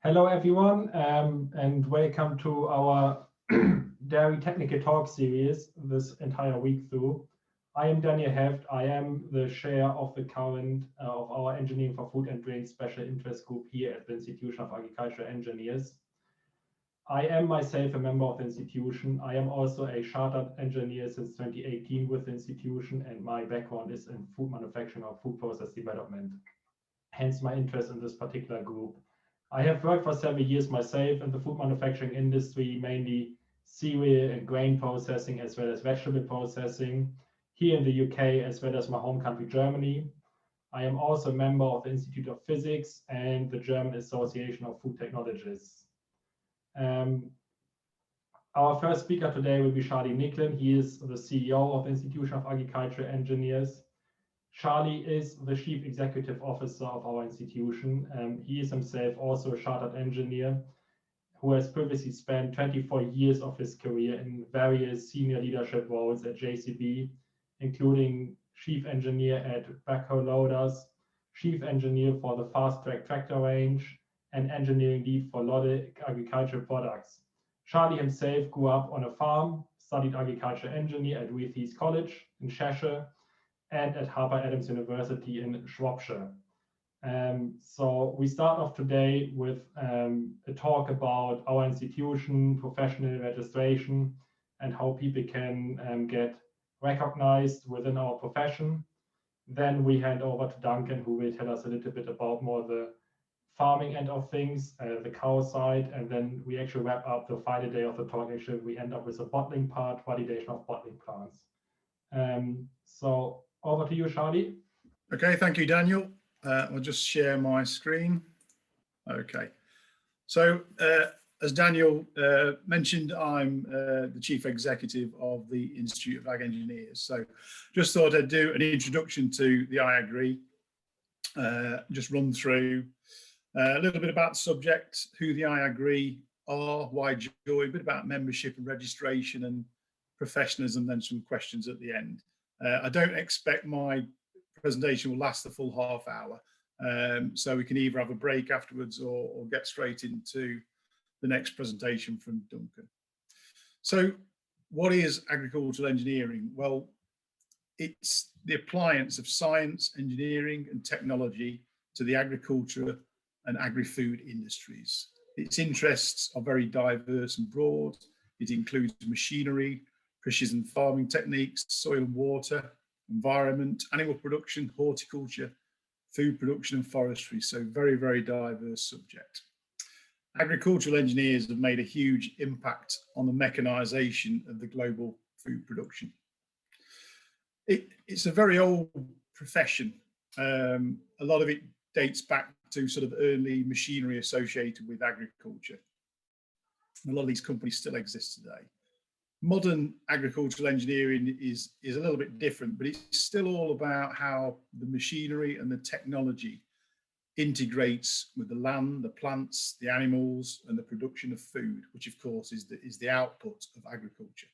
Hello, everyone, and welcome to our Dairy Technical Talk series this entire week through. I am Daniel Heft. I am the chair of the current of our Engineering for Food and Drink Special Interest Group here at the Institution of Agricultural Engineers. I am myself a member of the institution. I am also a chartered engineer since 2018 with the institution, and my background is in food manufacturing or food process development. Hence my interest in this particular group. I have worked for several years myself in the food manufacturing industry, mainly cereal and grain processing, as well as vegetable processing, here in the UK, as well as my home country, Germany. I am also a member of the Institute of Physics and the German Association of Food Technologists. Our first speaker today will be Charlie Nicklin. He is the CEO of the Institution of Agricultural Engineers. Charlie is the Chief Executive Officer of our institution. He is himself also a chartered engineer who has previously spent 24 years of his career in various senior leadership roles at JCB, including Chief Engineer at Backhoe Loaders, Chief Engineer for the Fast Track Tractor range, and Engineering Lead for robotic agricultural products. Charlie himself grew up on a farm, studied agricultural engineer at Wythes College in Cheshire, and at Harper Adams University in Shropshire. So we start off today with a talk about our institution, professional registration, and how people can get recognized within our profession. Then we hand over to Duncan, who will tell us a little bit about more the farming end of things, the cow side, and then we actually wrap up the final day of the talk. Actually, we end up with a bottling part, validation of bottling plants. So over to you, Charlie. Okay, thank you, Daniel. I'll just share my screen. Okay, so as Daniel mentioned, I'm the Chief Executive of the Institute of Ag Engineers. So just thought I'd do an introduction to the IAgrE, just run through a little bit about the subject, who the IAgrE are, why join, a bit about membership and registration and professionalism, then some questions at the end. I don't expect my presentation will last the full half hour, so we can either have a break afterwards or get straight into the next presentation from Duncan. So what is agricultural engineering? Well, it's the appliance of science, engineering and technology to the agriculture and agri-food industries. Its interests are very diverse and broad. It includes machinery, precision farming techniques, soil and water, environment, animal production, horticulture, food production and forestry. So very, very diverse subject. Agricultural engineers have made a huge impact on the mechanization of the global food production. It's a very old profession. A lot of it dates back to sort of early machinery associated with agriculture. A lot of these companies still exist today. Modern agricultural engineering is a little bit different, but it's still all about how the machinery and the technology integrates with the land, the plants, the animals, and the production of food, which of course is the output of agriculture.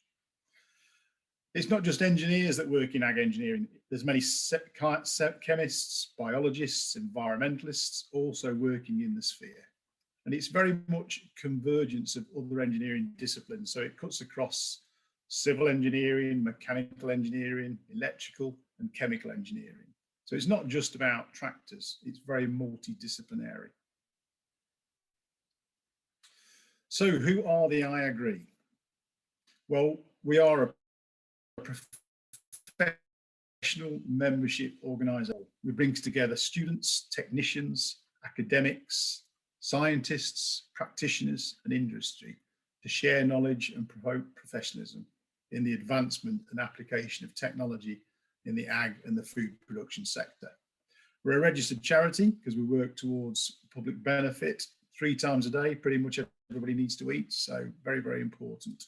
It's not just engineers that work in ag engineering. There's many chemists, biologists, environmentalists also working in the sphere. And it's very much convergence of other engineering disciplines. So it cuts across civil engineering, mechanical engineering, electrical and chemical engineering. So it's not just about tractors, it's very multidisciplinary. So who are the IAgrE? Well, we are a professional membership organisation. We bring together students, technicians, academics, scientists, practitioners and industry to share knowledge and promote professionalism in the advancement and application of technology in the ag and the food production sector. We're a registered charity because we work towards public benefit 3 times a day. Pretty much everybody needs to eat, so very, very important.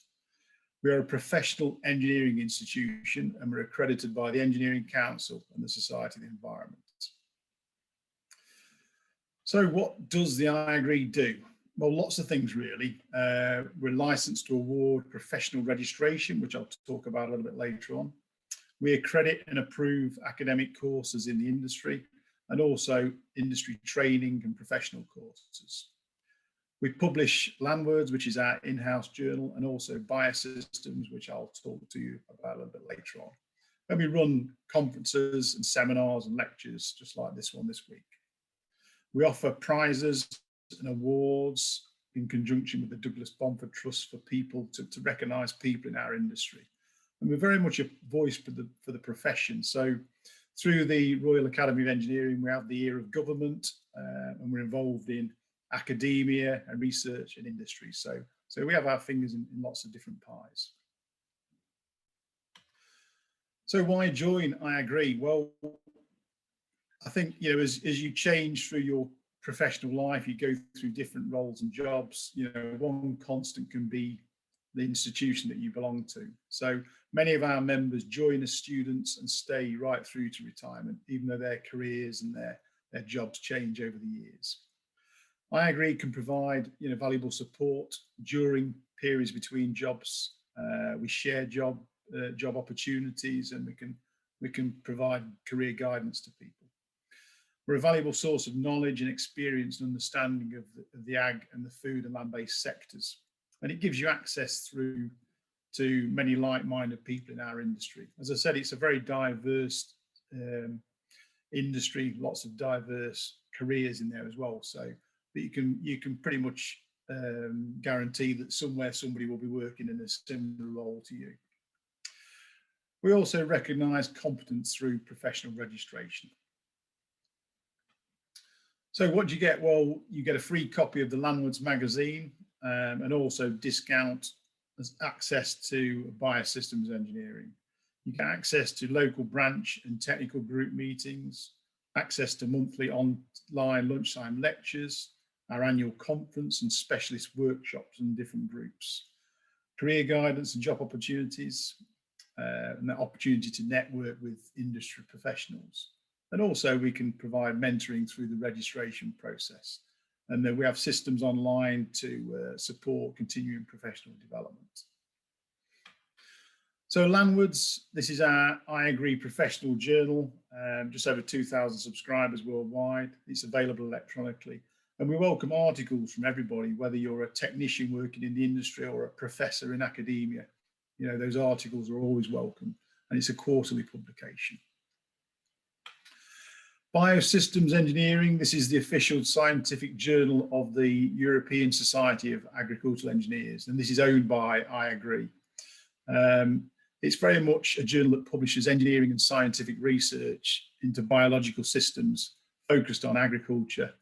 We are a professional engineering institution and we're accredited by the Engineering Council and the Society of the Environment. So what does the IAgrE do? Well, lots of things really. We're licensed to award professional registration, which I'll talk about a little bit later on. We accredit and approve academic courses in the industry and also industry training and professional courses. We publish Landwords, which is our in-house journal, and also Biosystems, which I'll talk to you about a little bit later on. And we run conferences and seminars and lectures, just like this one this week. We offer prizes and awards in conjunction with the Douglas Bomford Trust for people to recognise people in our industry. And we're very much a voice for the profession. So through the Royal Academy of Engineering, we have the ear of government, and we're involved in academia and research and industry. So we have our fingers in lots of different pies. So why join IAgrE? Well, I think, you know, as you change through your professional life, you go through different roles and jobs, you know, one constant can be the institution that you belong to. So many of our members join as students and stay right through to retirement, even though their careers and their jobs change over the years. IAgrE can provide, you know, valuable support during periods between jobs. We share job opportunities, and we can provide career guidance to people. We're a valuable source of knowledge and experience and understanding of the ag and the food and land-based sectors. And it gives you access through to many like-minded people in our industry. As I said, it's a very diverse industry, lots of diverse careers in there as well. So that you can pretty much guarantee that somewhere somebody will be working in a similar role to you. We also recognise competence through professional registration. So what do you get? Well, you get a free copy of the Landwords magazine, and also discount as access to Biosystems Engineering. You get access to local branch and technical group meetings, access to monthly online lunchtime lectures, our annual conference and specialist workshops in different groups, career guidance and job opportunities, and the opportunity to network with industry professionals. And also we can provide mentoring through the registration process. And then we have systems online to support continuing professional development. So Landwords, this is our IAgrE professional journal, just over 2,000 subscribers worldwide. It's available electronically. And we welcome articles from everybody, whether you're a technician working in the industry or a professor in academia. You know, those articles are always welcome, and it's a quarterly publication. Biosystems Engineering, this is the official scientific journal of the European Society of Agricultural Engineers, and this is owned by IAgrE. It's very much a journal that publishes engineering and scientific research into biological systems focused on agriculture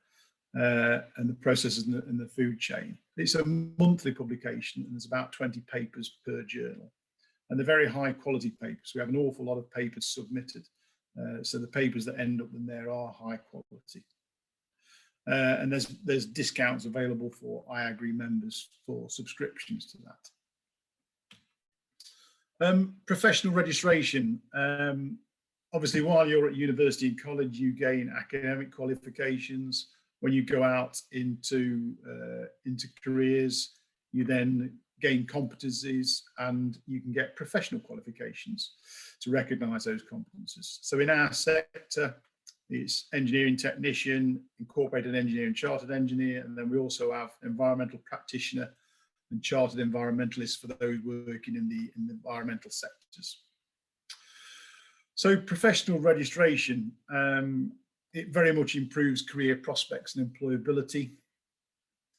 and the processes in the food chain. It's a monthly publication, and there's about 20 papers per journal, and they're very high quality papers. We have an awful lot of papers submitted. So the papers that end up in there are high quality. And there's discounts available for IAgrE members for subscriptions to that. Professional registration. Obviously, while you're at university and college, you gain academic qualifications. When you go out into careers, you then gain competencies, and you can get professional qualifications to recognise those competencies. So in our sector, it's engineering technician, incorporated engineer and chartered engineer, and then we also have environmental practitioner and chartered environmentalist for those working in the environmental sectors. So professional registration, it very much improves career prospects and employability,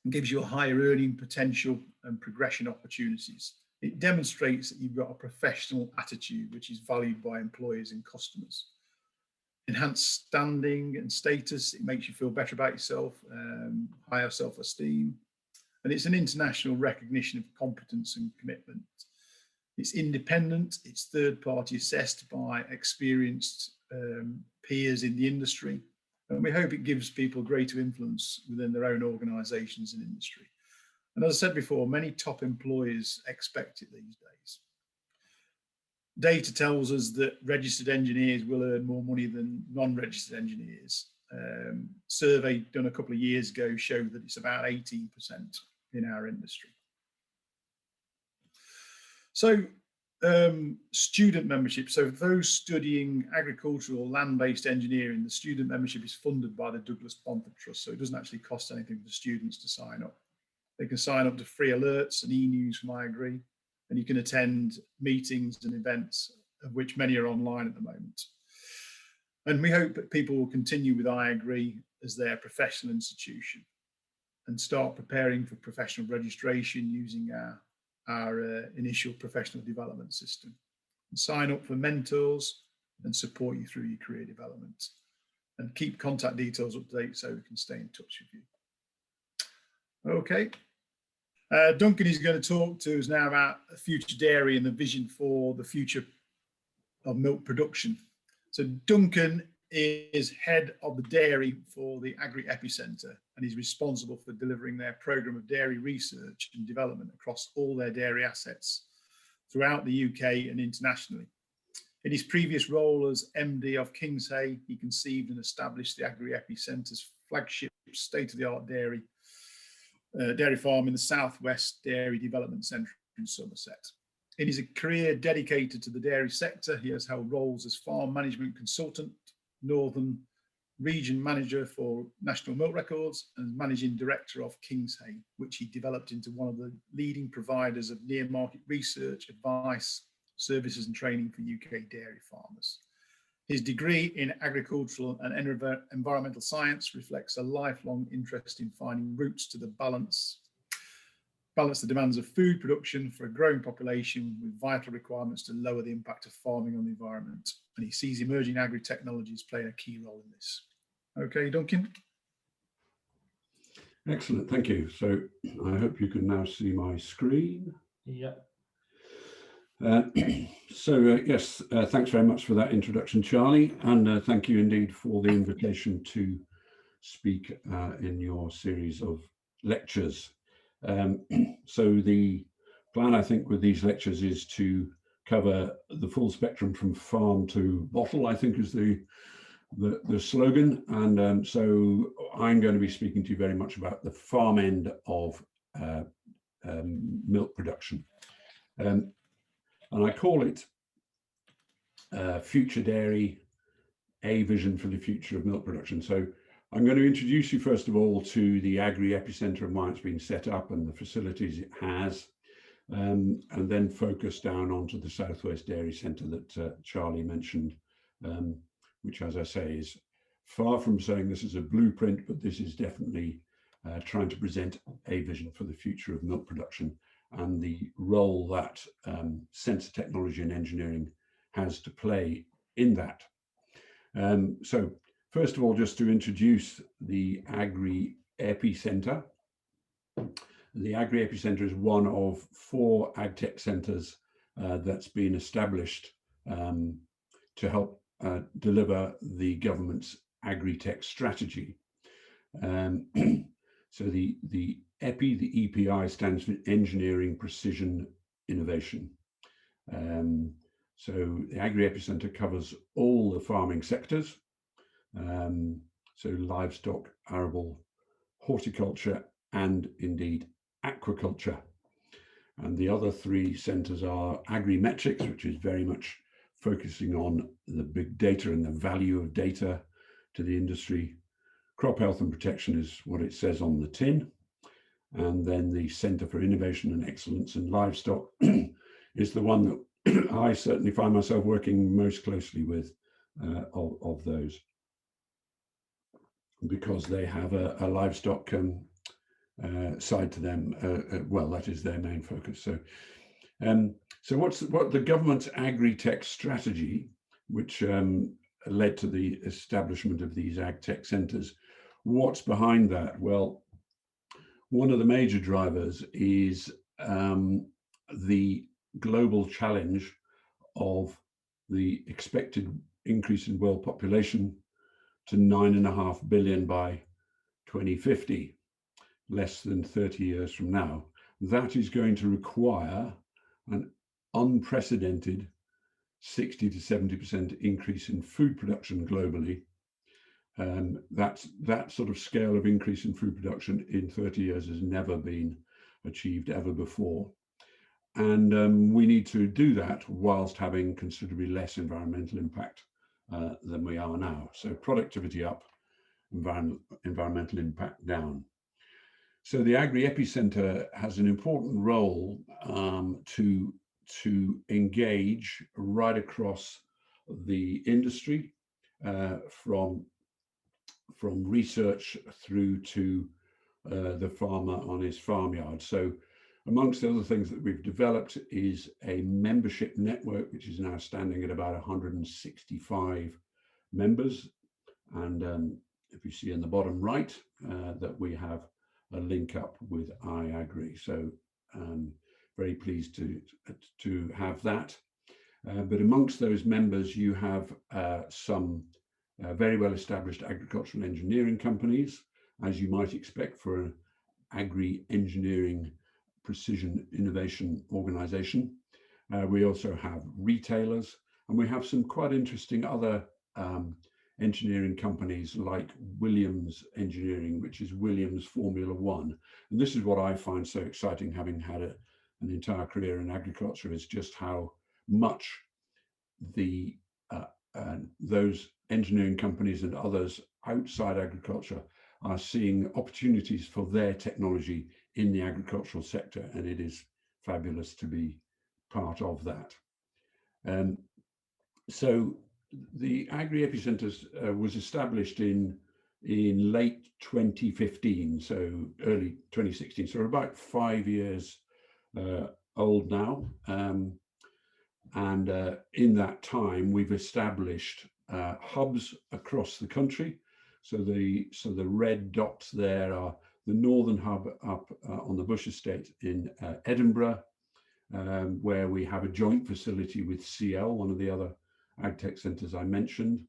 and gives you a higher earning potential and progression opportunities. It demonstrates that you've got a professional attitude, which is valued by employers and customers. Enhanced standing and status, it makes you feel better about yourself, higher self-esteem. And it's an international recognition of competence and commitment. It's independent, it's third-party assessed by experienced peers in the industry. And we hope it gives people greater influence within their own organisations and industry. And as I said before, many top employers expect it these days. Data tells us that registered engineers will earn more money than non-registered engineers. Survey done a couple of years ago showed that it's about 18% in our industry. So student membership. So for those studying agricultural or land-based engineering, the student membership is funded by the Douglas Bomford Trust. So it doesn't actually cost anything for students to sign up. They can sign up to free alerts and e-news from IAgrE, and you can attend meetings and events, of which many are online at the moment. And we hope that people will continue with IAgrE as their professional institution and start preparing for professional registration using our initial professional development system. And sign up for mentors and support you through your career development. And keep contact details up to date so we can stay in touch with you. Okay. Duncan is going to talk to us now about future dairy and the vision for the future of milk production. So Duncan is head of the dairy for the IAgrE Epicenter, and he's responsible for delivering their program of dairy research and development across all their dairy assets throughout the UK and internationally. In his previous role as MD of Kingshay, he conceived and established the IAgrE Epicenter's flagship state-of-the-art dairy farm in the Southwest Dairy Development Centre in Somerset. In his career dedicated to the dairy sector, he has held roles as farm management consultant, Northern Region Manager for National Milk Records, and Managing Director of Kingshay, which he developed into one of the leading providers of near-market research, advice, services and training for UK dairy farmers. His degree in agricultural and environmental science reflects a lifelong interest in finding routes to the balance the demands of food production for a growing population with vital requirements to lower the impact of farming on the environment. And he sees emerging agri-technologies playing a key role in this. Okay, Duncan. Excellent, thank you. So I hope you can now see my screen. Yeah. Yes, thanks very much for that introduction, Charlie, and thank you indeed for the invitation to speak in your series of lectures. So the plan, I think, with these lectures is to cover the full spectrum from farm to bottle, I think is the slogan. And so I'm going to be speaking to you very much about the farm end of milk production. And I call it Future Dairy, a vision for the future of milk production. So I'm going to introduce you first of all to the IAgrE Epicenter and why it's been set up and the facilities it has, and then focus down onto the Southwest Dairy Centre that Charlie mentioned, which, as I say, is far from saying this is a blueprint, but this is definitely trying to present a vision for the future of milk production and the role that sensor technology and engineering has to play in that. So first of all, just to introduce the IAgrE Epicenter. The IAgrE Epicenter is one of 4 AgTech centres that's been established to help deliver the government's Agritech Strategy. So the EPI, the EPI stands for Engineering Precision Innovation. So the IAgrE Epicenter covers all the farming sectors. So livestock, arable, horticulture, and indeed aquaculture. And the other 3 centres are agrimetrics, which is very much focusing on the big data and the value of data to the industry. Crop health and protection is what it says on the tin. And then the Centre for Innovation and Excellence in Livestock is the one that I certainly find myself working most closely with of those, because they have a livestock side to them. Well, that is their main focus. So, so what the government's Agritech Strategy, which led to the establishment of these AgTech centres, what's behind that? Well, one of the major drivers is the global challenge of the expected increase in world population to 9.5 billion by 2050, less than 30 years from now. That is going to require an unprecedented 60 to 70% increase in food production globally. That sort of scale of increase in food production in 30 years has never been achieved ever before. And we need to do that whilst having considerably less environmental impact than we are now. So productivity up, environmental impact down. So the IAgrE Epicenter has an important role to engage right across the industry, from research through to the farmer on his farmyard. So amongst the other things that we've developed is a membership network, which is now standing at about 165 members. And if you see in the bottom right, that we have a link up with IAgrE. So very pleased to have that. But amongst those members, you have some very well established agricultural engineering companies, as you might expect for an IAgrE Engineering precision innovation organization. We also have retailers, and we have some quite interesting other engineering companies like Williams Engineering, which is Williams Formula One. And this is what I find so exciting, having had an entire career in agriculture, is just how much those engineering companies and others outside agriculture are seeing opportunities for their technology in the agricultural sector, and it is fabulous to be part of that. So the IAgrE Epicenter was established in late 2015, so early 2016, so we're about 5 years old now. And in that time, we've established hubs across the country. So the red dots there are the northern hub up on the Bush Estate in Edinburgh, where we have a joint facility with CL, one of the other agtech centres I mentioned.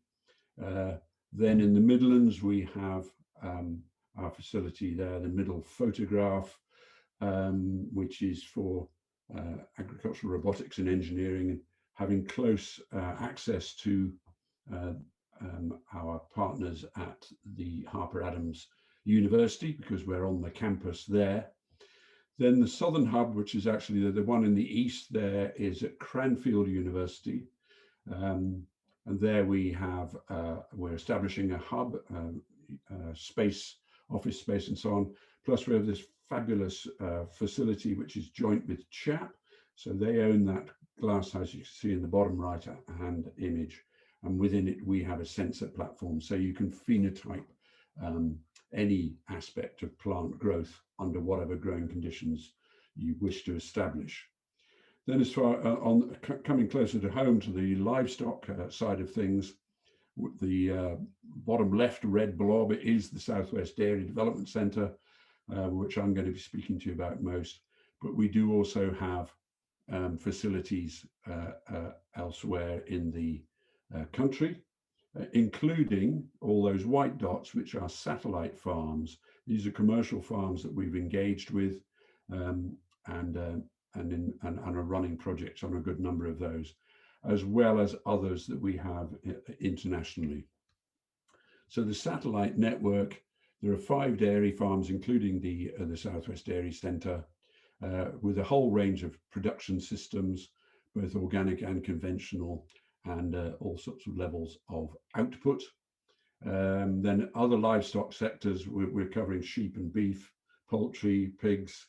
Then in the Midlands, we have our facility there, the Middle Photograph, which is for agricultural robotics and engineering, and having close access to our partners at the Harper Adams University, because we're on the campus there. Then the Southern Hub, which is actually the one in the east there, is at Cranfield University. And there we have, we're establishing a hub, space, office space and so on. Plus we have this fabulous facility, which is joint with CHAP. So they own that glass house you can see in the bottom right hand image. And within it, we have a sensor platform. So you can phenotype any aspect of plant growth under whatever growing conditions you wish to establish. Then as far coming closer to home to the livestock side of things, the bottom left red blob is the Southwest Dairy Development Centre, which I'm going to be speaking to you about most. But we do also have facilities elsewhere in the country, including all those white dots, which are satellite farms. These are commercial farms that we've engaged with and are running projects on a good number of those, as well as others that we have internationally. So the satellite network, there are 5 dairy farms, including the Southwest Dairy Centre, with a whole range of production systems, both organic and conventional, and all sorts of levels of output. Then other livestock sectors, we're covering sheep and beef, poultry, pigs,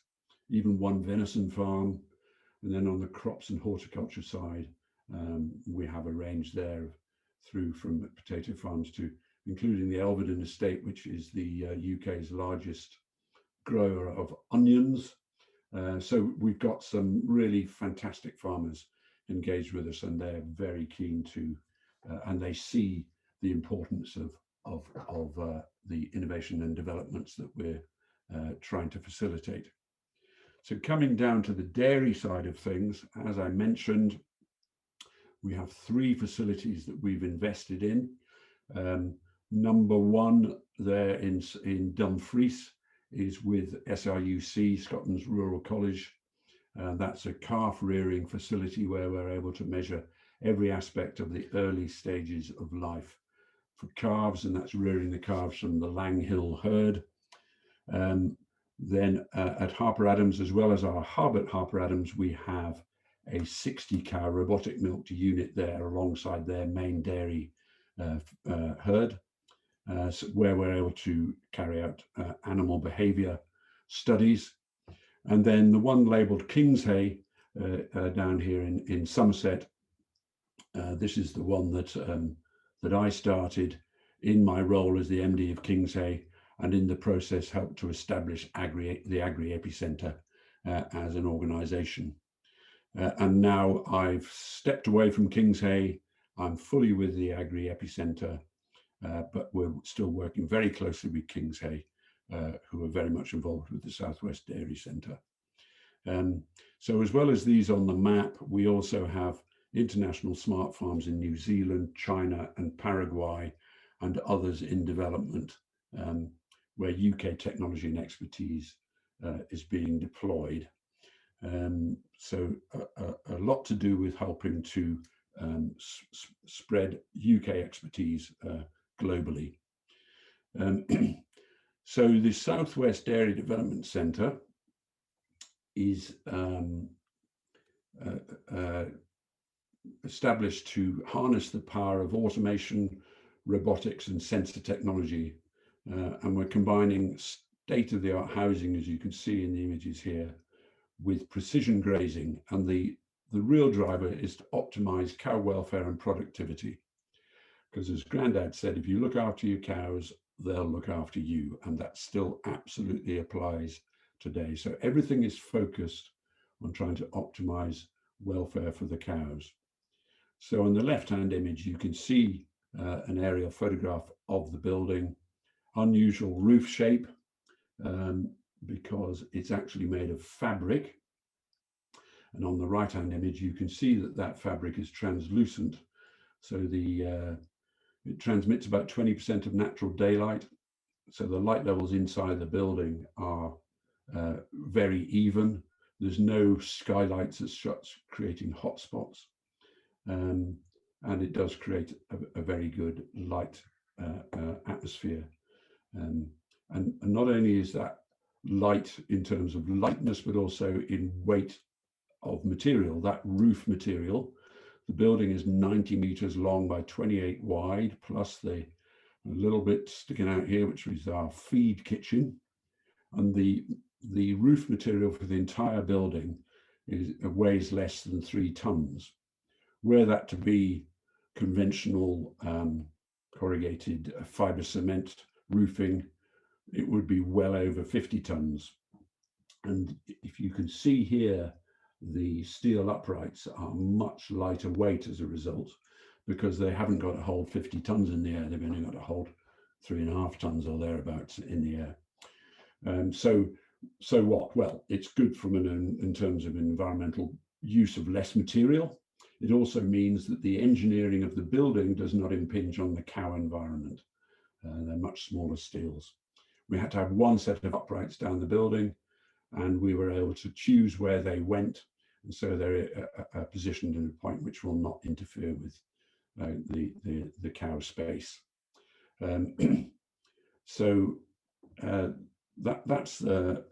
even one venison farm. And then on the crops and horticulture side, we have a range there through from potato farms to including the Elvedon Estate, which is the UK's largest grower of onions. So we've got some really fantastic farmers engaged with us, and they're very keen to, and they see the importance of the innovation and developments that we're trying to facilitate. So coming down to the dairy side of things, as I mentioned, we have 3 facilities that we've invested in. Number one there in Dumfries is with SRUC, Scotland's Rural College. That's a calf rearing facility where we're able to measure every aspect of the early stages of life for calves, and that's rearing the calves from the Lang Hill herd. Then at Harper Adams, as well as our hub at Harper Adams, we have a 60-cow robotic milked unit there alongside their main dairy herd, where we're able to carry out animal behavior studies. And then the one labeled Kingshay down here in Somerset, this is the one that I started in my role as the MD of Kingshay, and in the process helped to establish the IAgrE Epicenter as an organisation. And now I've stepped away from Kingshay. I'm fully with the IAgrE Epicenter, but we're still working very closely with Kingshay, who are very much involved with the Southwest Dairy Centre. So as well as these on the map, we also have international smart farms in New Zealand, China and Paraguay, and others in development, where UK technology and expertise is being deployed. So a lot to do with helping to spread UK expertise globally. So the Southwest Dairy Development Centre is established to harness the power of automation, robotics and sensor technology. And we're combining state-of-the-art housing, as you can see in the images here, with precision grazing. And the real driver is to optimize cow welfare and productivity. Because as Grandad said, if you look after your cows, they'll look after you. And that still absolutely applies today. So everything is focused on trying to optimize welfare for the cows. So on the left-hand image, you can see an aerial photograph of the building. Unusual roof shape, because it's actually made of fabric. And on the right-hand image, you can see that that fabric is translucent. So it transmits about 20% of natural daylight. So the light levels inside the building are very even. There's no skylights as such, creating hot spots. And it does create a very good light atmosphere. And not only is that light in terms of lightness, but also in weight of material, that roof material. The building is 90 meters long by 28 wide, plus the little bit sticking out here, which is our feed kitchen. And the roof material for the entire building weighs less than 3 tons. Were that to be conventional corrugated fiber cement roofing, it would be well over 50 tons. And if you can see here, the steel uprights are much lighter weight as a result, because they haven't got to hold 50 tons in the air. They've only got to hold 3.5 tons or thereabouts in the air. So what? Well, it's good from in terms of environmental use of less material. It also means that the engineering of the building does not impinge on the cow environment. They're much smaller steels. We had to have one set of uprights down the building, and we were able to choose where they went. And so they're positioned in a point which will not interfere with the cow space. So that's part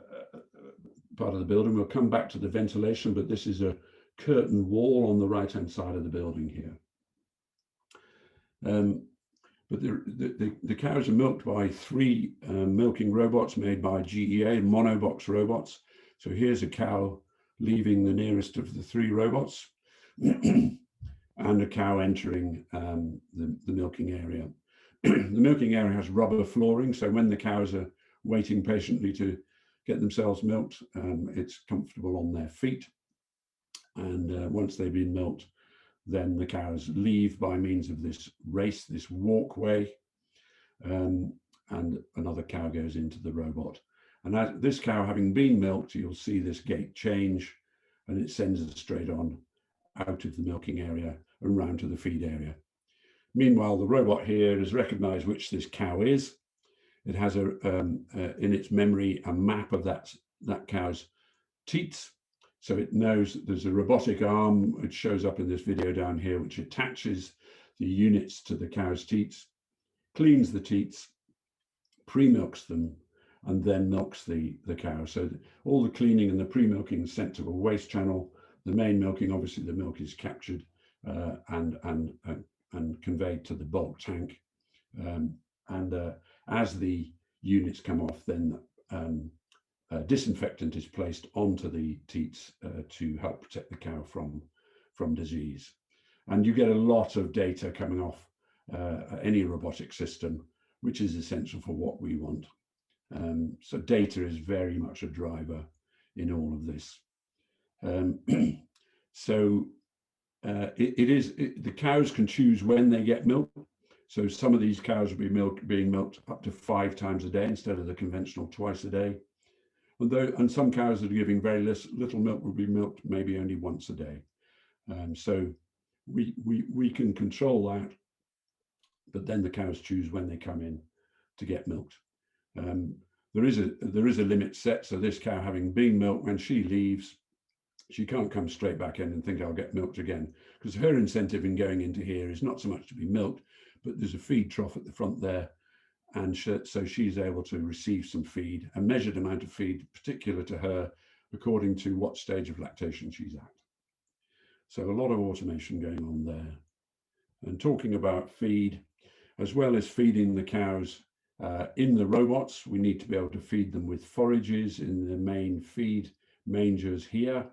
of the building. We'll come back to the ventilation, but this is a curtain wall on the right-hand side of the building here. But the cows are milked by 3 milking robots made by GEA, monobox robots. So here's a cow leaving the nearest of the 3 robots and a cow entering the milking area. The milking area has rubber flooring, so when the cows are waiting patiently to get themselves milked, it's comfortable on their feet. And once they've been milked, then the cows leave by means of this race, this walkway, and another cow goes into the robot. And as this cow having been milked, you'll see this gate change, and it sends it straight on out of the milking area and round to the feed area. Meanwhile, the robot here has recognized which this cow is. It has in its memory a map of that cow's teats. So it knows that there's a robotic arm, which shows up in this video down here, which attaches the units to the cow's teats, cleans the teats, pre-milks them, and then milks the cow. So all the cleaning and the pre-milking is sent to a waste channel. The main milking, obviously the milk is captured and conveyed to the bulk tank. As the units come off, then disinfectant is placed onto the teats to help protect the cow from disease. And you get a lot of data coming off any robotic system, which is essential for what we want. So data is very much a driver in all of this. The cows can choose when they get milk. So some of these cows will be being milked up to 5 times a day instead of the conventional twice a day. And some cows that are giving very little milk will be milked maybe only once a day. So we can control that, but then the cows choose when they come in to get milked. There is a limit set. So this cow, having been milked, when she leaves, she can't come straight back in and think I'll get milked again, because her incentive in going into here is not so much to be milked, but there's a feed trough at the front there. And so she's able to receive some feed, a measured amount of feed, particular to her, according to what stage of lactation she's at. So a lot of automation going on there. And talking about feed, as well as feeding the cows in the robots, we need to be able to feed them with forages in the main feed mangers here.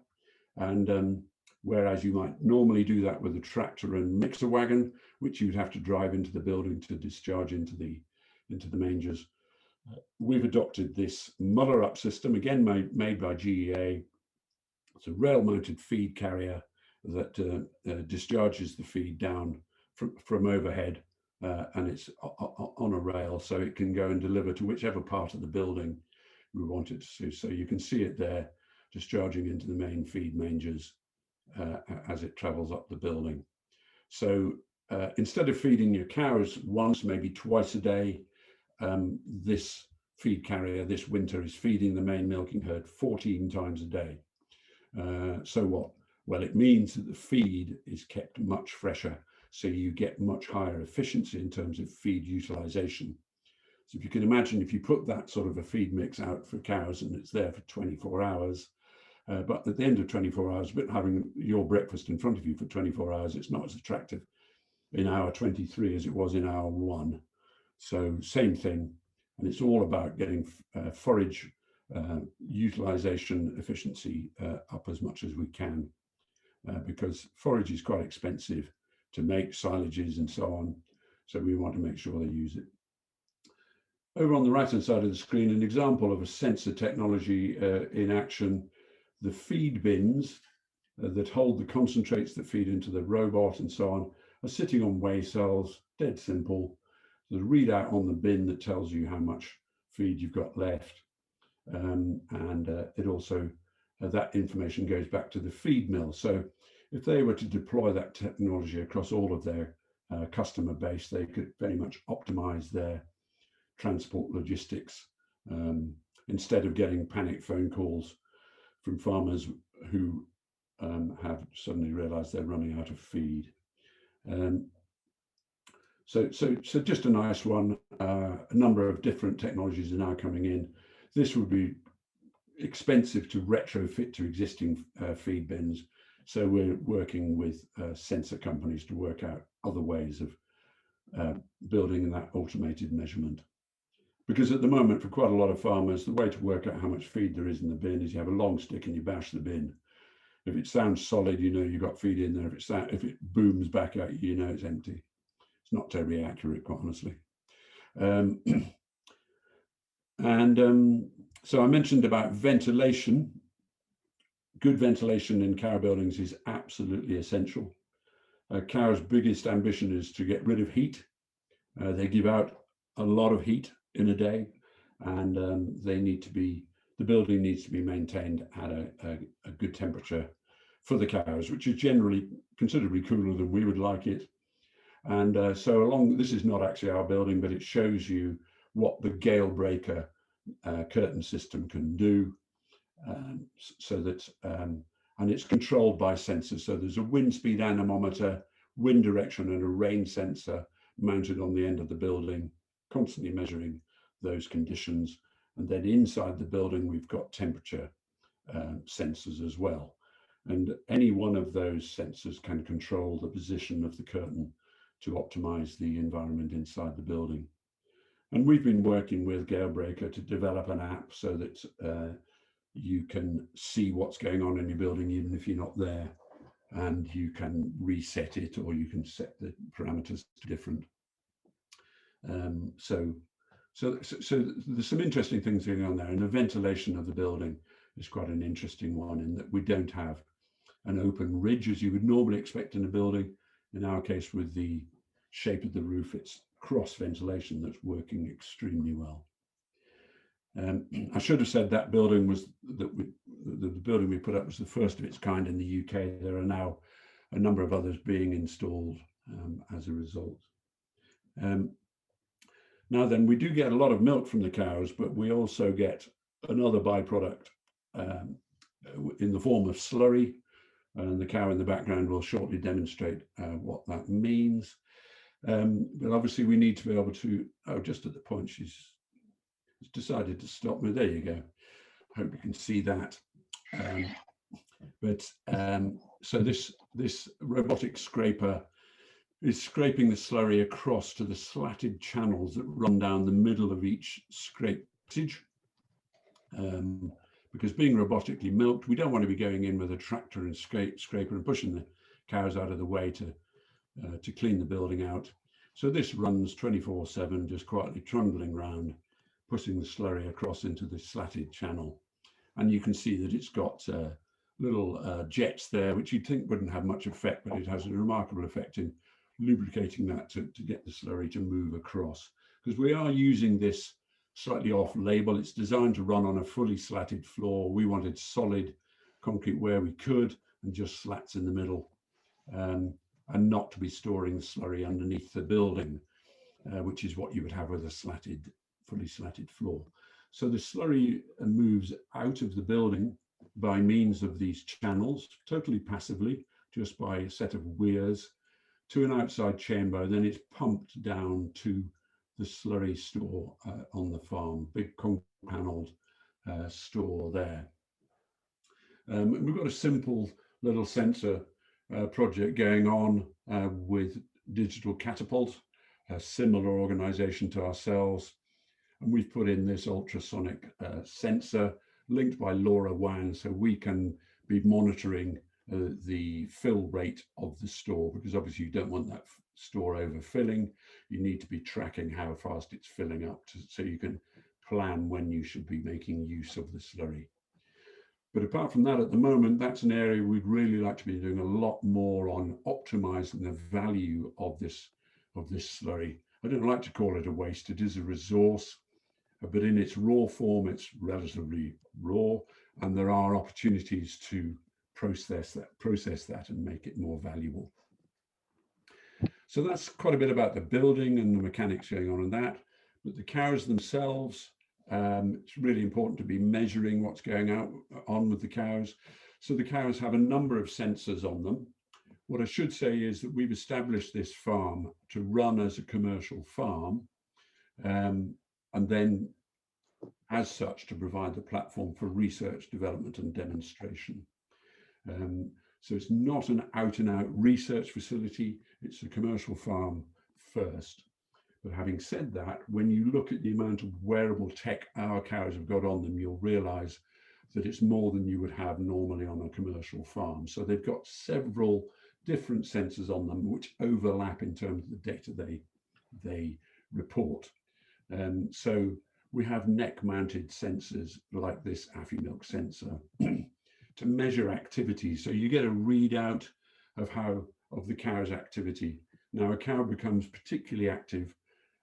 And whereas you might normally do that with a tractor and mixer wagon, which you'd have to drive into the building to discharge into the mangers, we've adopted this muller-up system, again made by GEA. It's a rail-mounted feed carrier that discharges the feed down from overhead, and it's on a rail, so it can go and deliver to whichever part of the building we want it to. So you can see it there discharging into the main feed mangers as it travels up the building. So instead of feeding your cows once, maybe twice a day, this feed carrier this winter is feeding the main milking herd 14 times a day. So what? Well, it means that the feed is kept much fresher, so you get much higher efficiency in terms of feed utilization. So if you can imagine, if you put that sort of a feed mix out for cows and it's there for 24 hours, but at the end of 24 hours, but having your breakfast in front of you for 24 hours, it's not as attractive in hour 23 as it was in hour 1. So same thing, and it's all about getting forage utilization efficiency up as much as we can, because forage is quite expensive to make, silages and so on. So we want to make sure they use it. Over on the right-hand side of the screen, an example of a sensor technology in action. The feed bins that hold the concentrates that feed into the robot and so on are sitting on weigh cells, dead simple. There's a readout on the bin that tells you how much feed you've got left. It also, that information goes back to the feed mill. So if they were to deploy that technology across all of their customer base, they could very much optimize their transport logistics instead of getting panic phone calls from farmers who have suddenly realized they're running out of feed. So just a nice one. A number of different technologies are now coming in. This would be expensive to retrofit to existing feed bins. So we're working with sensor companies to work out other ways of building that automated measurement. Because at the moment, for quite a lot of farmers, the way to work out how much feed there is in the bin is you have a long stick and you bash the bin. If it sounds solid, you know you've got feed in there. If it booms back at you, you know it's empty. It's not terribly accurate, quite honestly. So I mentioned about ventilation. Good ventilation in cow buildings is absolutely essential. A cow's biggest ambition is to get rid of heat. They give out a lot of heat in a day, and the building needs to be maintained at a good temperature for the cows, which is generally considerably cooler than we would like it. And this is not actually our building, but it shows you what the gale breaker curtain system can do, and it's controlled by sensors. So there's a wind speed anemometer, wind direction, and a rain sensor mounted on the end of the building, constantly measuring those conditions. And then inside the building, we've got temperature sensors as well. And any one of those sensors can control the position of the curtain to optimize the environment inside the building. And we've been working with Galebreaker to develop an app so that you can see what's going on in your building, even if you're not there, and you can reset it, or you can set the parameters to different. So there's some interesting things going on there, and the ventilation of the building is quite an interesting one, in that we don't have an open ridge as you would normally expect in a building. In our case, with the shape of the roof, it's cross ventilation that's working extremely well. I should have said that building was the building we put up was the first of its kind in the UK. There are now a number of others being installed as a result. Now then, we do get a lot of milk from the cows, but we also get another byproduct in the form of slurry, and the cow in the background will shortly demonstrate what that means. But obviously we need to be able to, just at the point she's decided to stop me. There you go. I hope you can see that. So this robotic scraper is scraping the slurry across to the slatted channels that run down the middle of each scrape passage. Because being robotically milked, we don't want to be going in with a tractor and scraper and pushing the cows out of the way to clean the building out. So this runs 24/7, just quietly trundling around, pushing the slurry across into the slatted channel. And you can see that it's got little jets there, which you'd think wouldn't have much effect, but it has a remarkable effect in lubricating that to get the slurry to move across. Because we are using this slightly off label. It's designed to run on a fully slatted floor. We wanted solid concrete where we could, and just slats in the middle, and not to be storing the slurry underneath the building, which is what you would have with a fully slatted floor. So the slurry moves out of the building by means of these channels, totally passively, just by a set of weirs, to an outside chamber. Then it's pumped down to the slurry store on the farm, big paneled store there. We've got a simple little sensor project going on with Digital Catapult, a similar organization to ourselves. And we've put in this ultrasonic sensor linked by LoRaWAN, so we can be monitoring the fill rate of the store, because obviously you don't want that store overfilling. You need to be tracking how fast it's filling up so you can plan when you should be making use of the slurry. But apart from that, at the moment, that's an area we'd really like to be doing a lot more on, optimizing the value of this slurry. I don't like to call it a waste. It is a resource, but in its raw form, it's relatively raw, and there are opportunities to process that and make it more valuable. So that's quite a bit about the building and the mechanics going on in that. But the cows themselves, it's really important to be measuring what's going on with the cows. So the cows have a number of sensors on them. What I should say is that we've established this farm to run as a commercial farm, and then as such to provide the platform for research, development and demonstration. So it's not an out-and-out research facility, it's a commercial farm first. But having said that, when you look at the amount of wearable tech our cows have got on them, you'll realize that it's more than you would have normally on a commercial farm. So they've got several different sensors on them which overlap in terms of the data they report. So we have neck-mounted sensors like this Affimilk sensor to measure activity. So you get a readout of the cow's activity. Now a cow becomes particularly active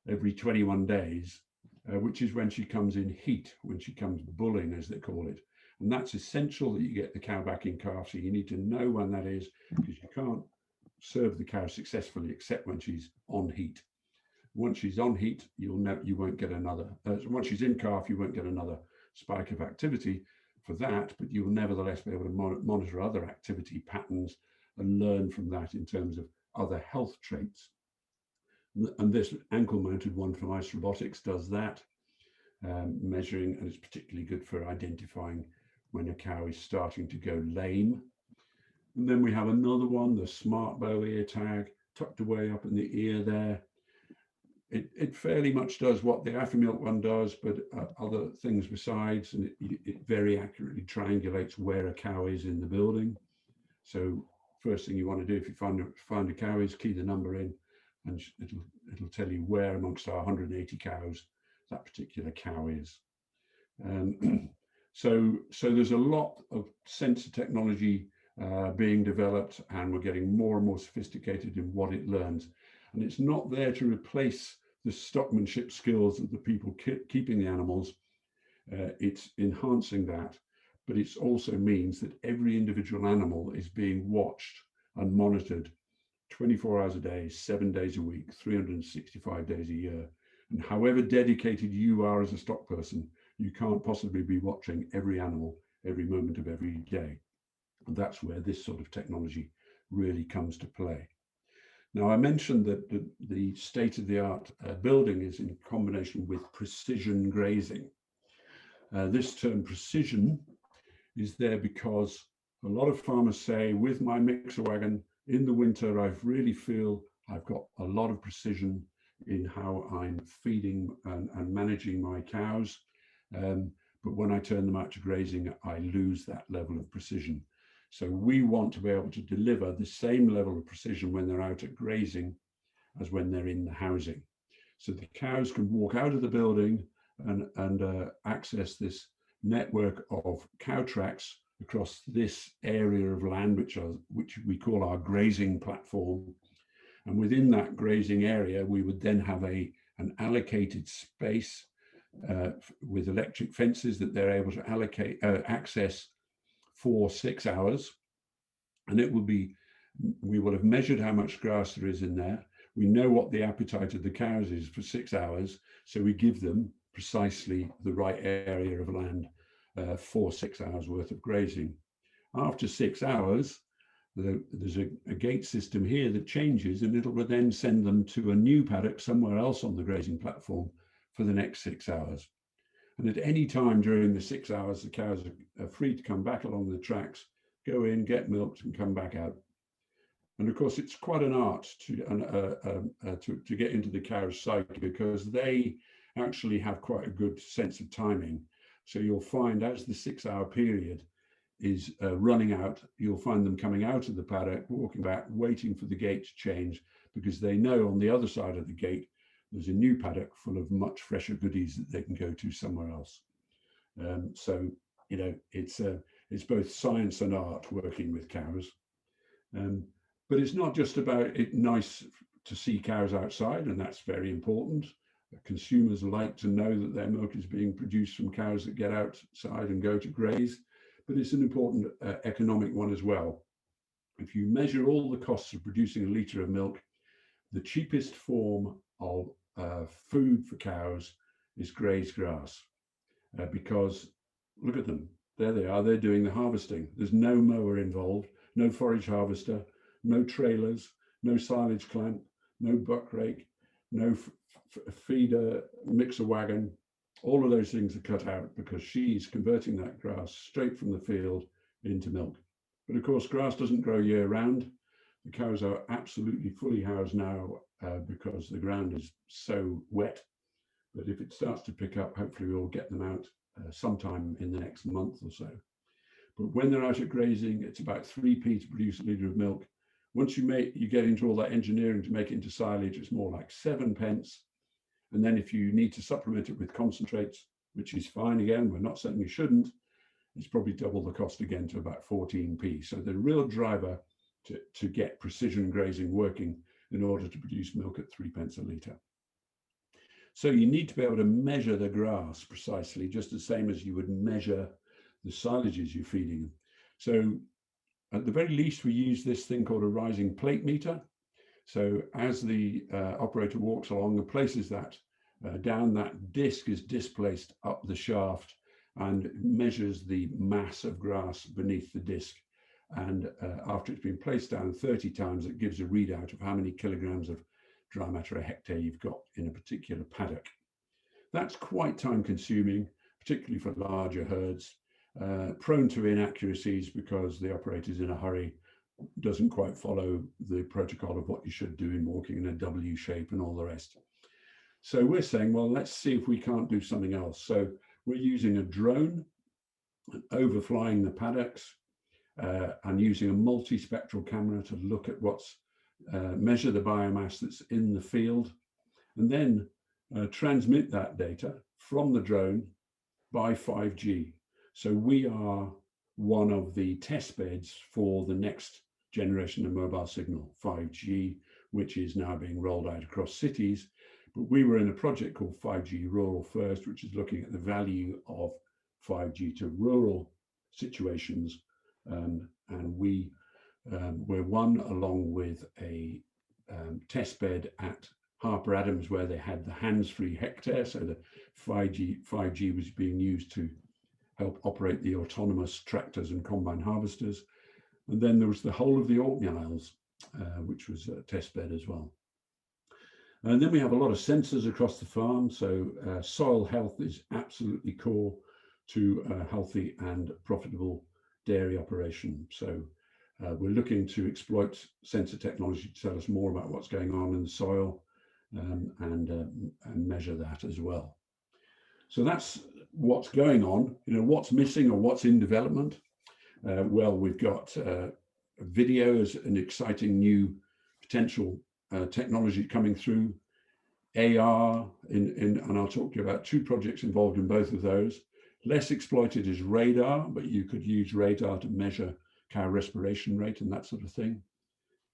every 21 days, which is when she comes in heat, when she comes bulling, as they call it. And that's essential that you get the cow back in calf. So you need to know when that is, because you can't serve the cow successfully except when she's on heat. Once she's on heat, you won't get another. Once she's in calf, you won't get another spike of activity for that, but you'll nevertheless be able to monitor other activity patterns and learn from that in terms of other health traits. And this ankle-mounted one from ICE Robotics does that, measuring, and it's particularly good for identifying when a cow is starting to go lame. And then we have another one, the Smart Bow ear tag, tucked away up in the ear there. it fairly much does what the Afimilk one does, but other things besides, and it very accurately triangulates where a cow is in the building. So first thing you want to do if you find a cow is key the number in, and it'll tell you where amongst our 180 cows that particular cow is. So there's a lot of sensor technology being developed, and we're getting more and more sophisticated in what it learns. And it's not there to replace the stockmanship skills of the people keeping the animals. It's enhancing that, but it also means that every individual animal is being watched and monitored 24 hours a day, 7 days a week, 365 days a year. And however dedicated you are as a stock person, you can't possibly be watching every animal every moment of every day. And that's where this sort of technology really comes to play. Now, I mentioned that the state-of-the-art building is in combination with precision grazing. This term precision is there because a lot of farmers say, with my mixer wagon in the winter, I really feel I've got a lot of precision in how I'm feeding and managing my cows. But when I turn them out to grazing, I lose that level of precision. So we want to be able to deliver the same level of precision when they're out at grazing as when they're in the housing. So the cows can walk out of the building and access this network of cow tracks across this area of land, which we call our grazing platform. And within that grazing area, we would then have an allocated space with electric fences that they're able to access for 6 hours. And we will have measured how much grass there is in there. We know what the appetite of the cows is for 6 hours. So we give them precisely the right area of land for 6 hours worth of grazing. After 6 hours, there's a gate system here that changes, and it'll then send them to a new paddock somewhere else on the grazing platform for the next 6 hours. And at any time during the 6 hours, the cows are free to come back along the tracks, go in, get milked, and come back out. And of course, it's quite an art to get into the cow's psyche, because they actually have quite a good sense of timing. So you'll find as the 6 hour period is running out, you'll find them coming out of the paddock, walking back, waiting for the gate to change, because they know on the other side of the gate, there's a new paddock full of much fresher goodies that they can go to somewhere else. So, you know, it's both science and art working with cows. But it's not just about it nice to see cows outside, and that's very important. Consumers like to know that their milk is being produced from cows that get outside and go to graze, but it's an important economic one as well. If you measure all the costs of producing a litre of milk, the cheapest form of food for cows is grazed grass, because look at them, there they are, they're doing the harvesting. There's no mower involved, no forage harvester, no trailers, no silage clamp, no buck rake, no feeder mixer wagon. All of those things are cut out because she's converting that grass straight from the field into milk. But of course, grass doesn't grow year round. The cows are absolutely fully housed now because the ground is so wet. But if it starts to pick up, hopefully we'll get them out sometime in the next month or so. But when they're out at grazing, it's about 3p to produce a litre of milk. Once you get into all that engineering to make it into silage, it's more like 7p. And then if you need to supplement it with concentrates, which is fine again, we're not saying you shouldn't, it's probably double the cost again to about 14p. So the real driver to get precision grazing working in order to produce milk at 3p a litre. So you need to be able to measure the grass precisely, just the same as you would measure the silages you're feeding them. So at the very least, we use this thing called a rising plate meter. So as the operator walks along and places that down, that disc is displaced up the shaft and measures the mass of grass beneath the disc. And after it's been placed down 30 times, it gives a readout of how many kilograms of dry matter a hectare you've got in a particular paddock. That's quite time consuming, particularly for larger herds, prone to inaccuracies because the operator's in a hurry, doesn't quite follow the protocol of what you should do in walking in a W shape and all the rest. So we're saying, well, let's see if we can't do something else. So we're using a drone, overflying the paddocks, and using a multispectral camera to look at measure the biomass that's in the field, and then transmit that data from the drone by 5G. So we are one of the test beds for the next generation of mobile signal, 5G, which is now being rolled out across cities. But we were in a project called 5G Rural First, which is looking at the value of 5G to rural situations. And we're one, along with a test bed at Harper Adams, where they had the hands-free hectare. So the 5G was being used to help operate the autonomous tractors and combine harvesters. And then there was the whole of the Orkney Isles, which was a test bed as well. And then we have a lot of sensors across the farm. So soil health is absolutely core to a healthy and profitable dairy operation. So we're looking to exploit sensor technology to tell us more about what's going on in the soil, and measure that as well. So that's what's going on. You know, what's missing or what's in development? Well, we've got video as an exciting new potential technology coming through. AR, and I'll talk to you about 2 projects involved in both of those. Less exploited is radar, but you could use radar to measure cow respiration rate and that sort of thing.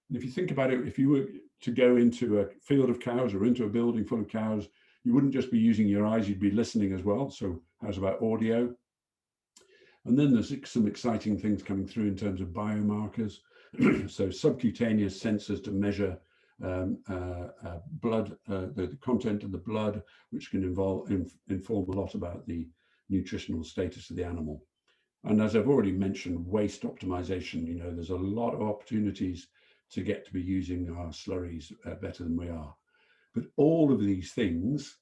And if you think about it, if you were to go into a field of cows or into a building full of cows, you wouldn't just be using your eyes, you'd be listening as well. So how's about audio? And then there's some exciting things coming through in terms of biomarkers. So subcutaneous sensors to measure blood, the content of the blood, which can inform a lot about the nutritional status of the animal. And as I've already mentioned, waste optimization. You know, there's a lot of opportunities to get to be using our slurries better than we are. But all of these things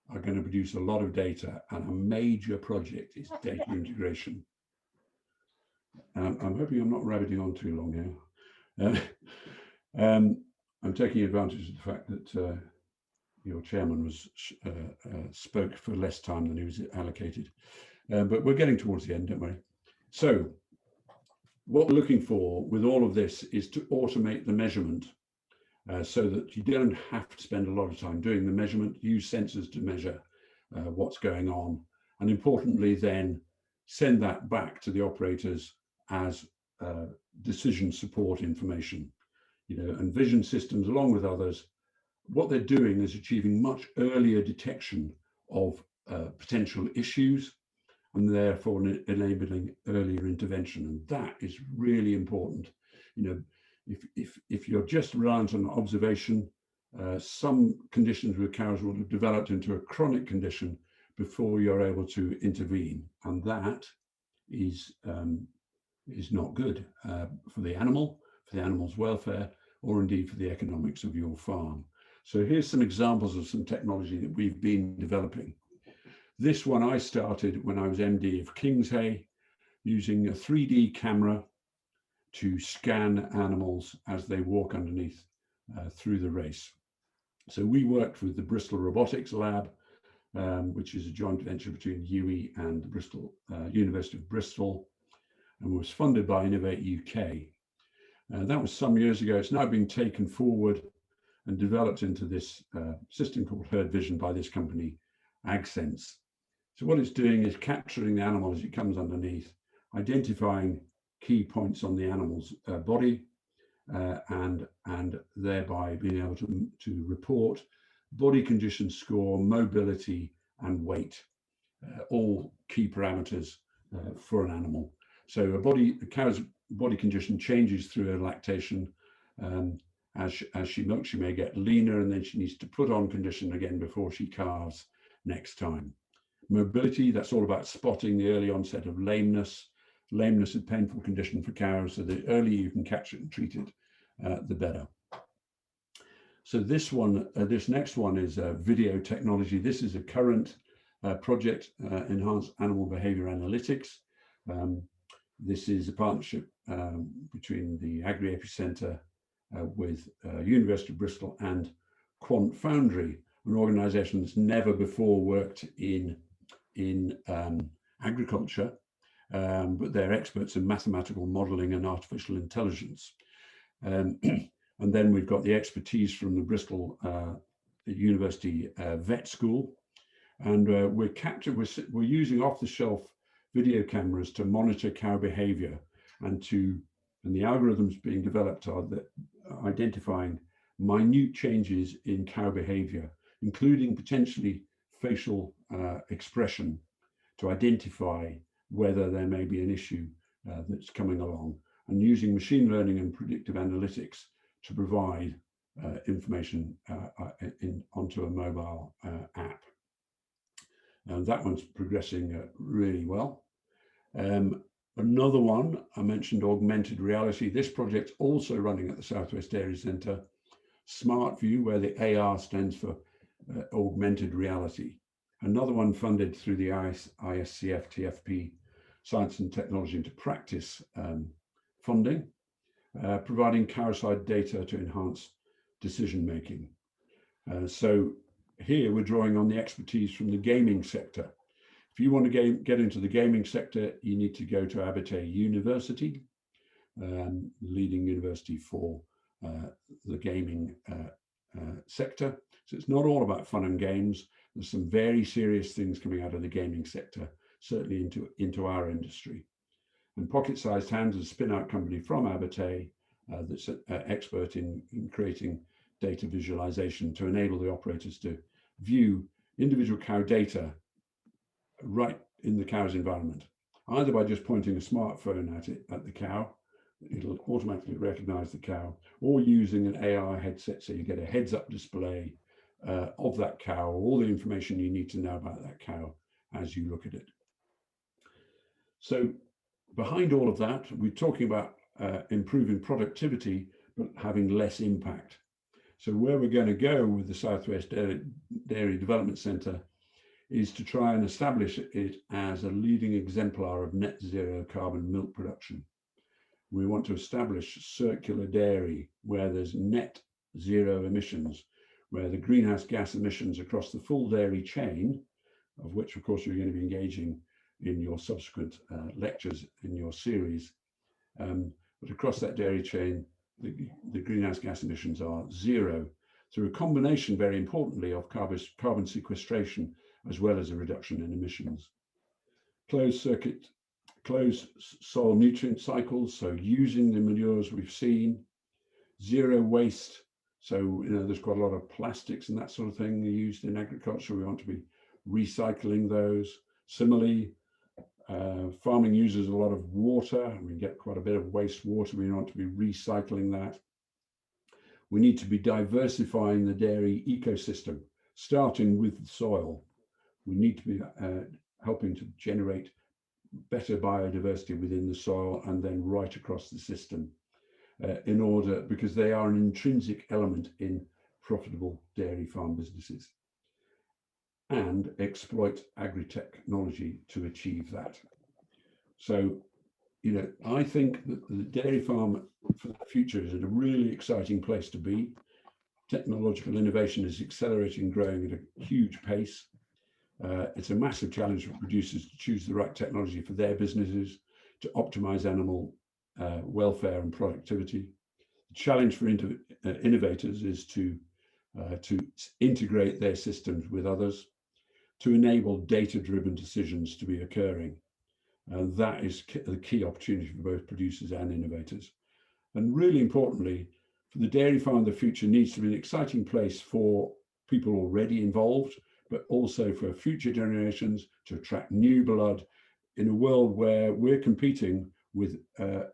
are going to produce a lot of data, and a major project is data integration. I'm hoping I'm not rabbiting on too long here. I'm taking advantage of the fact that your chairman spoke for less time than he was allocated. But we're getting towards the end, don't we? So what we're looking for with all of this is to automate the measurement so that you don't have to spend a lot of time doing the measurement, use sensors to measure what's going on, and importantly then send that back to the operators as decision support information. You know, and vision systems, along with others, what they're doing is achieving much earlier detection of potential issues, and therefore enabling earlier intervention. And that is really important. You know, if you're just reliant on observation, some conditions with cows will have developed into a chronic condition before you're able to intervene, and that is not good for the animal's welfare, or indeed for the economics of your farm. So here's some examples of some technology that we've been developing. This one I started when I was MD of Kingshay, using a 3D camera to scan animals as they walk underneath through the race. So we worked with the Bristol Robotics Lab, which is a joint venture between UE and the Bristol University of Bristol, and was funded by Innovate UK. That was some years ago. It's now been taken forward and developed into this system called Herd Vision by this company, AgSense. So what it's doing is capturing the animal as it comes underneath, identifying key points on the animal's body, and thereby being able to report body condition score, mobility, and weight, all key parameters for an animal. So a cow's body condition changes through her lactation. As she milks, she may get leaner, and then she needs to put on condition again before she calves next time. Mobility, that's all about spotting the early onset of lameness. Lameness is a painful condition for cows, so the earlier you can catch it and treat it, the better. So this next one is video technology. This is a current project, Enhanced Animal Behavior Analytics. This is a partnership between the IAgrE Epicenter with University of Bristol and Quant Foundry. an organization that's never before worked in agriculture, but they're experts in mathematical modeling and artificial intelligence. And then we've got the expertise from the Bristol University Vet School. And we're using off-the-shelf video cameras to monitor cow behavior, and the algorithms being developed are identifying minute changes in cow behavior, including potentially facial expression, to identify whether there may be an issue that's coming along, and using machine learning and predictive analytics to provide information onto a mobile app. And that one's progressing really well. Another one, I mentioned augmented reality. This project's also running at the Southwest Dairy Centre. Smart View, where the AR stands for augmented reality. Another one funded through the ISCF TFP Science and Technology into Practice funding, providing cowside data to enhance decision making. So here we're drawing on the expertise from the gaming sector. If you want to get into the gaming sector, you need to go to Agritech University, leading university for the gaming sector. So it's not all about fun and games. There's some very serious things coming out of the gaming sector, certainly into our industry. And Pocket Sized Hands is a spin-out company from Agritech that's an expert in creating data visualization to enable the operators to view individual cow data right in the cow's environment, either by just pointing a smartphone at the cow, it'll automatically recognize the cow, or using an AI headset, so you get a heads-up display of that cow, all the information you need to know about that cow as you look at it. So behind all of that, we're talking about improving productivity, but having less impact. So where we're going to go with the Southwest Dairy Development Centre is to try and establish it as a leading exemplar of net zero carbon milk production. We want to establish circular dairy where there's net zero emissions, where the greenhouse gas emissions across the full dairy chain, of which of course you're going to be engaging in your subsequent lectures in your series, but across that dairy chain, the greenhouse gas emissions are zero through a combination, very importantly, of carbon sequestration as well as a reduction in emissions. Closed soil nutrient cycles, so using the manures we've seen. Zero waste, so there's quite a lot of plastics and that sort of thing used in agriculture. We want to be recycling those. Similarly, farming uses a lot of water. We get quite a bit of wastewater. We want to be recycling that. We need to be diversifying the dairy ecosystem, starting with the soil. We need to be helping to generate better biodiversity within the soil and then right across the system because they are an intrinsic element in profitable dairy farm businesses, and exploit agri-technology to achieve that. So, I think that the dairy farm for the future is a really exciting place to be. Technological innovation is accelerating, growing at a huge pace. It's a massive challenge for producers to choose the right technology for their businesses, to optimize animal welfare and productivity. The challenge for innovators is to integrate their systems with others, to enable data-driven decisions to be occurring. And that is the key opportunity for both producers and innovators. And really importantly, for the dairy farm of the future needs to be an exciting place for people already involved, but also for future generations to attract new blood in a world where we're competing with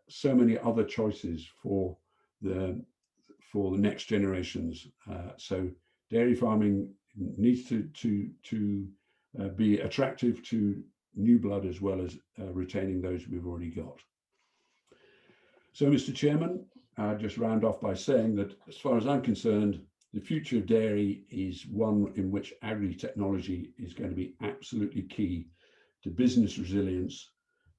so many other choices for the next generations. So dairy farming needs to be attractive to new blood as well as retaining those we've already got. So, Mr. Chairman, I'll just round off by saying that as far as I'm concerned, the future of dairy is one in which agri-technology is going to be absolutely key to business resilience,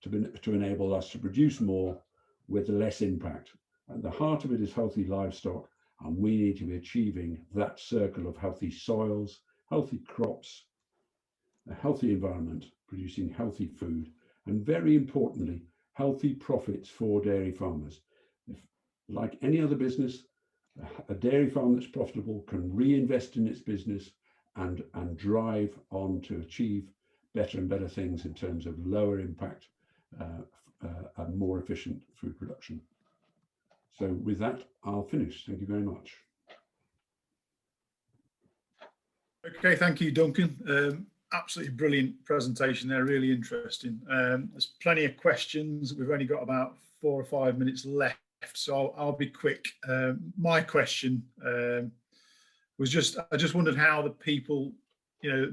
to enable us to produce more with less impact. At the heart of it is healthy livestock, And we need to be achieving that circle of healthy soils, healthy crops, a healthy environment, producing healthy food, and very importantly, healthy profits for dairy farmers. If, like any other business, a dairy farm that's profitable can reinvest in its business and drive on to achieve better and better things in terms of lower impact and more efficient food production. So with that, I'll finish. Thank you very much. Okay, thank you, Duncan. Absolutely brilliant presentation there, really interesting. There's plenty of questions. We've only got about 4 or 5 minutes left, so I'll be quick. My question was I just wondered how the people,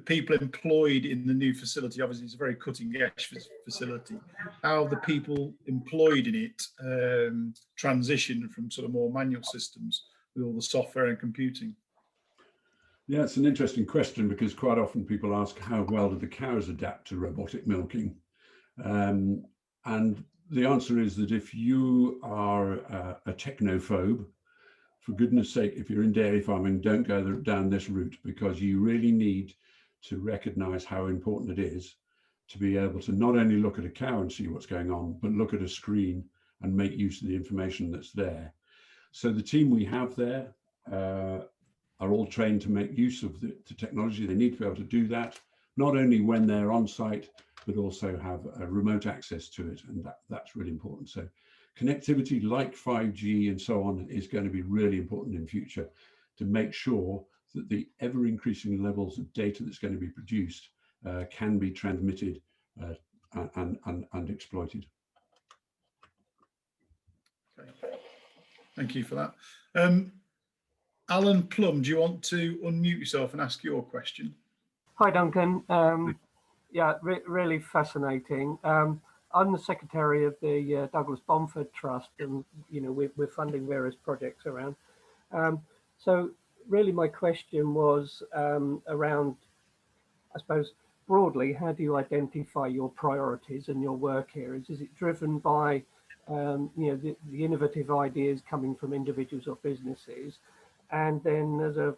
people employed in the new facility, obviously it's a very cutting edge facility, how the people employed in it transition from sort of more manual systems with all the software and computing. Yeah, it's an interesting question because quite often people ask how well do the cows adapt to robotic milking? And the answer is that if you are a technophobe, for goodness sake, if you're in dairy farming, don't go down this route, because you really need to recognize how important it is to be able to not only look at a cow and see what's going on, but look at a screen and make use of the information that's there. So the team we have there are all trained to make use of the technology. They need to be able to do that, not only when they're on site, but also have a remote access to it. And that's really important. So connectivity like 5G and so on is going to be really important in future to make sure that the ever increasing levels of data that's going to be produced can be transmitted and exploited. Okay. Thank you for that. Alan Plum, do you want to unmute yourself and ask your question? Hi, Duncan. Yeah, really fascinating. I'm the secretary of the Douglas Bomford Trust, and we're funding various projects around. So really, my question was around, I suppose, broadly, how do you identify your priorities and your work areas? Is it driven by the innovative ideas coming from individuals or businesses? And then there's a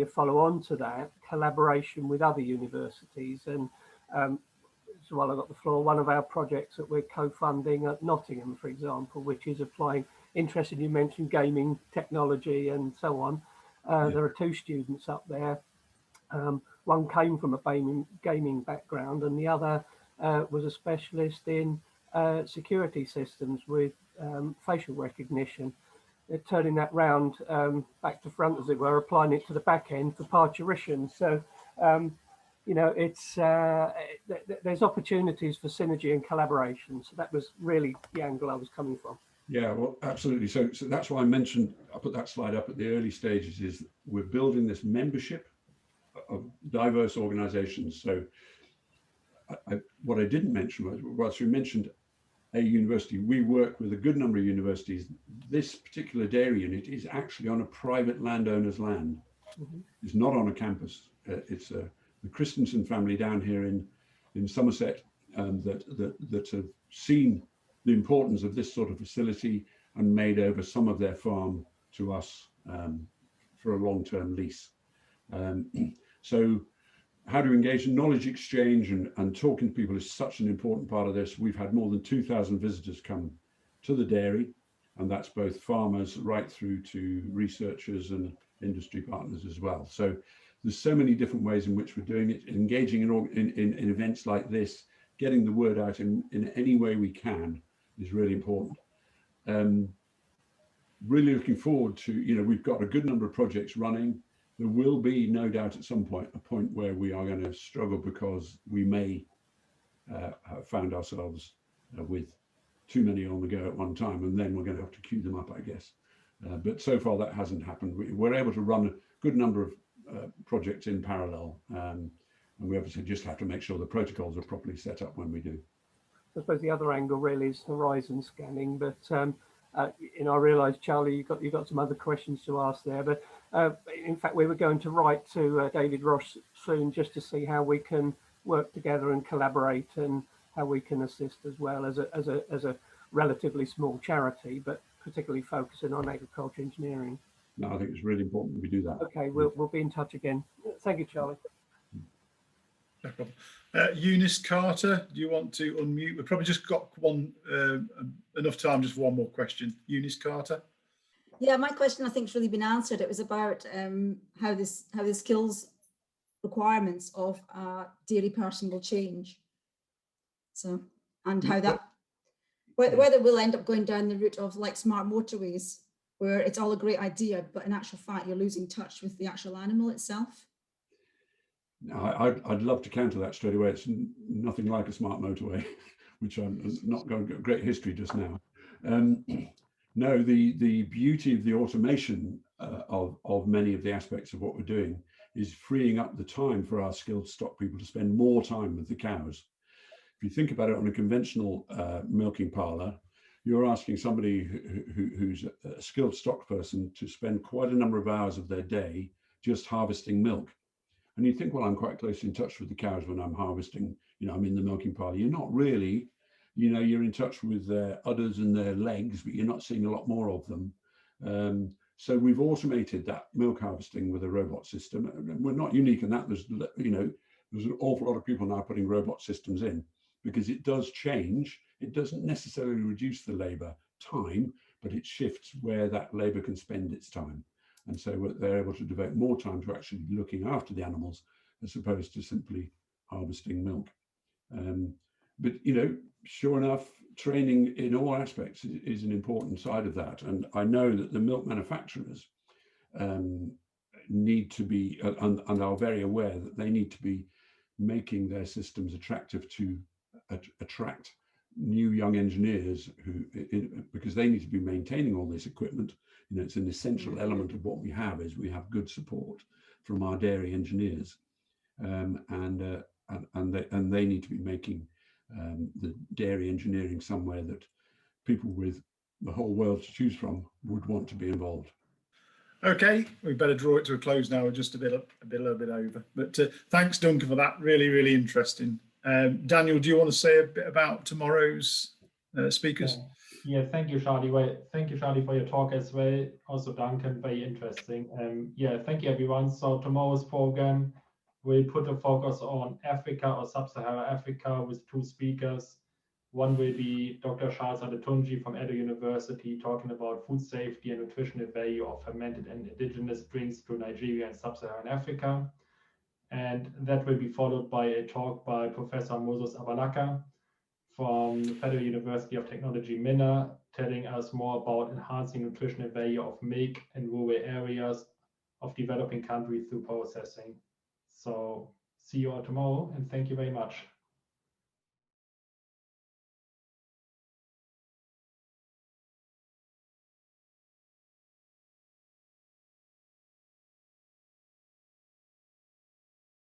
follow-on to that, collaboration with other universities. And so while I've got the floor, one of our projects that we're co-funding at Nottingham, for example, which is applying, interesting, you mentioned gaming technology and so on. There are 2 students up there. One came from a gaming background and the other was a specialist in security systems with facial recognition. They're turning that round back to front, as it were, applying it to the back end for parturition. So, it's there's opportunities for synergy and collaboration. So that was really the angle I was coming from. Yeah, well, absolutely. So that's why I put that slide up at the early stages, is we're building this membership of diverse organizations. So what I didn't mention was, whilst we mentioned a university, we work with a good number of universities. This particular dairy unit is actually on a private landowner's land. Mm-hmm. It's not on a campus. It's the Christensen family down here in Somerset that have seen the importance of this sort of facility and made over some of their farm to us for a long-term lease. So how to engage in knowledge exchange and talking to people is such an important part of this. We've had more than 2,000 visitors come to the dairy, and that's both farmers right through to researchers and industry partners as well. So there's so many different ways in which we're doing it, engaging in events like this, getting the word out in any way we can is really important. Really looking forward to, we've got a good number of projects running. There will be, no doubt, at some point, a point where we are going to struggle because we may have found ourselves with too many on the go at one time, and then we're going to have to queue them up, I guess. But so far that hasn't happened. We're able to run a good number of projects in parallel, and we obviously just have to make sure the protocols are properly set up when we do. I suppose the other angle really is horizon scanning, but I realise, Charlie, you got some other questions to ask there, but in fact we were going to write to David Ross soon just to see how we can work together and collaborate and how we can assist as well as a relatively small charity, but particularly focusing on agriculture engineering. no, I think it's really important that we do that. Okay, we'll be in touch again. Thank you, Charlie. No problem. Eunice Carter, do you want to unmute? We've probably just got enough time just for one more question. Eunice Carter. Yeah, my question I think has really been answered. It was about how the skills requirements of a dairy person will change. So, and how that, whether we'll end up going down the route of like smart motorways, where it's all a great idea, but in actual fact, you're losing touch with the actual animal itself. I'd love to counter that straight away. It's nothing like a smart motorway, which I'm not going to great history just now. No, the beauty of the automation of many of the aspects of what we're doing is freeing up the time for our skilled stock people to spend more time with the cows. If you think about it, on a conventional milking parlour, you're asking somebody who's a skilled stock person to spend quite a number of hours of their day just harvesting milk. And you think, well, I'm quite closely in touch with the cows when I'm harvesting, you know, I'm in the milking parlour. You're not really, you know, you're in touch with their udders and their legs, but you're not seeing a lot more of them. So we've automated that milk harvesting with a robot system. We're not unique in that. There's, you know, there's an awful lot of people now putting robot systems in, because it does change. It doesn't necessarily reduce the labour time, but it shifts where that labour can spend its time. And so they're able to devote more time to actually looking after the animals as opposed to simply harvesting milk. But, you know, sure enough, training in all aspects is an important side of that. And I know that the milk manufacturers need to be, and are very aware that they need to be making their systems attractive to attract new young engineers because they need to be maintaining all this equipment. You know, it's an essential element of what we have is we have good support from our dairy engineers, and they need to be making the dairy engineering somewhere that people with the whole world to choose from would want to be involved. Okay, we better draw it to a close now. We're just a little bit over. But thanks, Duncan, for that. Really, really interesting. Daniel, do you want to say a bit about tomorrow's speakers? Yeah, thank you, Charlie. Well, thank you, Charlie, for your talk as well. Also, Duncan, very interesting. Yeah, thank you, everyone. So tomorrow's program will put a focus on Africa or Sub-Saharan Africa with two speakers. One will be Dr. Charles Adetunji from Edo University, talking about food safety and nutritional value of fermented and indigenous drinks to Nigeria and Sub-Saharan Africa. And that will be followed by a talk by Professor Moses Abalaka from the Federal University of Technology, Minna, telling us more about enhancing nutritional value of milk in rural areas of developing countries through processing. So see you all tomorrow, and thank you very much.